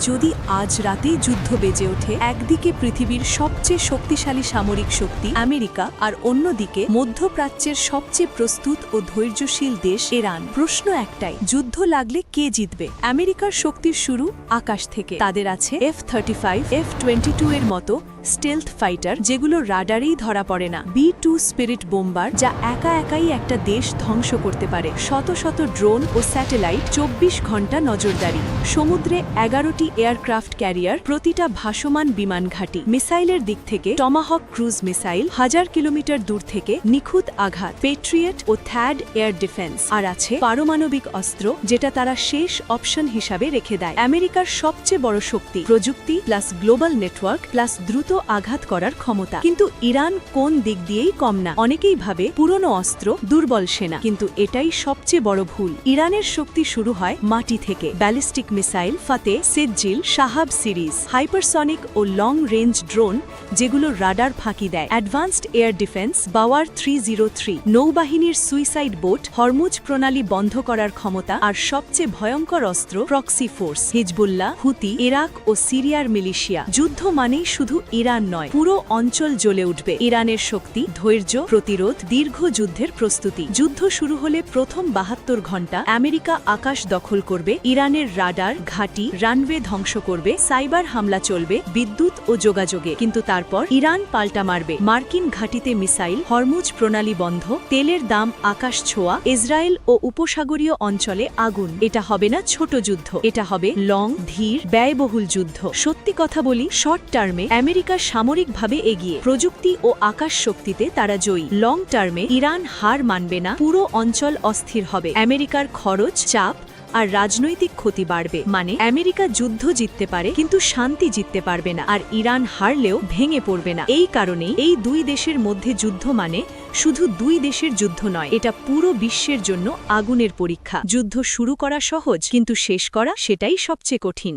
যদি আজ রাতেই যুদ্ধ বেজে ওঠে, একদিকে পৃথিবীর সবচেয়ে শক্তিশালী সামরিক শক্তি আমেরিকা আর অন্যদিকে মধ্যপ্রাচ্যের সবচেয়ে প্রস্তুত ও ধৈর্যশীল দেশ ইরান, প্রশ্ন একটাই, যুদ্ধ লাগলে কে জিতবে? আমেরিকার শক্তির শুরু আকাশ থেকে। তাদের আছে F-35, F-22 এর মতো স্টেলথ ফাইটার, যেগুলো রাডারেই ধরা পড়ে না, B-2 স্পিরিট বোম্বার, যা একা একাই একটা দেশ ধ্বংস করতে পারে, শত শত ড্রোন ও স্যাটেলাইট, 24 ঘন্টা নজরদারি, সমুদ্রে 11টি এয়ারক্রাফট ক্যারিয়ার, প্রতিটা ভাসমান বিমান ঘাঁটি, মিসাইলের দিক থেকে টমাহক ক্রুজ মিসাইল, 1000 কিলোমিটার দূর থেকে নিখুঁত আঘাত, পেট্রিয়েট ও থ্যাড এয়ার ডিফেন্স, আর আছে পারমাণবিক অস্ত্র, যেটা তারা শেষ অপশন হিসাবে রেখে দেয়। আমেরিকার সবচেয়ে বড় শক্তি প্রযুক্তি প্লাস গ্লোবাল নেটওয়ার্ক প্লাস দ্রুত আঘাত করার ক্ষমতা। কিন্তু ইরান কোন দিক দিয়েই কম না। অনেকেই ভাবে পুরনো অস্ত্র, দুর্বল সেনা, কিন্তু এটাই সবচেয়ে বড় ভুল। ইরানের শক্তি শুরু হয় মাটি থেকে। ব্যালিস্টিক মিসাইল, ফাতে, সেজ্জিল, শাহাব সিরিজ, হাইপারসনিক ও লং রেঞ্জ ড্রোন, যেগুলো রাডার ফাঁকি দেয়, অ্যাডভান্সড এয়ার ডিফেন্স, বাওয়ার 303, নৌবাহিনীর সুইসাইড বোট, হরমুজ প্রণালী বন্ধ করার ক্ষমতা, আর সবচেয়ে ভয়ঙ্কর অস্ত্র প্রক্সি ফোর্স, হিজবুল্লাহ, হুতি, ইরাক ও সিরিয়ার মিলিশিয়া। যুদ্ধ মানেই শুধু ইরান নয়, পুরো অঞ্চল জ্বলে উঠবে। ইরানের শক্তি, ধৈর্য, প্রতিরোধ, দীর্ঘ যুদ্ধের প্রস্তুতি। যুদ্ধ শুরু হলে প্রথম 72 ঘন্টা আমেরিকা আকাশ দখল করবে, ইরানের রাডার, ঘাঁটি, রানওয়ে ধ্বংস করবে, সাইবার হামলা চলবে বিদ্যুৎ ও যোগাযোগে। কিন্তু তারপর ইরান পাল্টা মারবে, মার্কিন ঘাঁটিতে মিসাইল, হরমুজ প্রণালী বন্ধ, তেলের দাম আকাশ ছোঁয়া, ইসরায়েল ও উপসাগরীয় অঞ্চলে আগুন। এটা হবে না ছোট যুদ্ধ, এটা হবে লং, ধীর, ব্যয়বহুল যুদ্ধ। সত্যি কথা বলি, শর্ট টার্মে আমেরিকা সামরিকভাবে এগিয়ে, প্রযুক্তি ও আকাশ শক্তিতে তারা জয়ী। লং টার্মে ইরান হার মানবে না, পুরো অঞ্চল অস্থির হবে, আমেরিকার খরচ, চাপ আর রাজনৈতিক ক্ষতি বাড়বে। মানে আমেরিকা যুদ্ধ জিততে পারে, কিন্তু শান্তি জিততে পারবে না, আর ইরান হারলেও ভেঙে পড়বে না। এই কারণেই এই দুই দেশের মধ্যে যুদ্ধ মানে শুধু দুই দেশের যুদ্ধ নয়, এটা পুরো বিশ্বের জন্য আগুনের পরীক্ষা। যুদ্ধ শুরু করা সহজ, কিন্তু শেষ করা সেটাই সবচেয়ে কঠিন।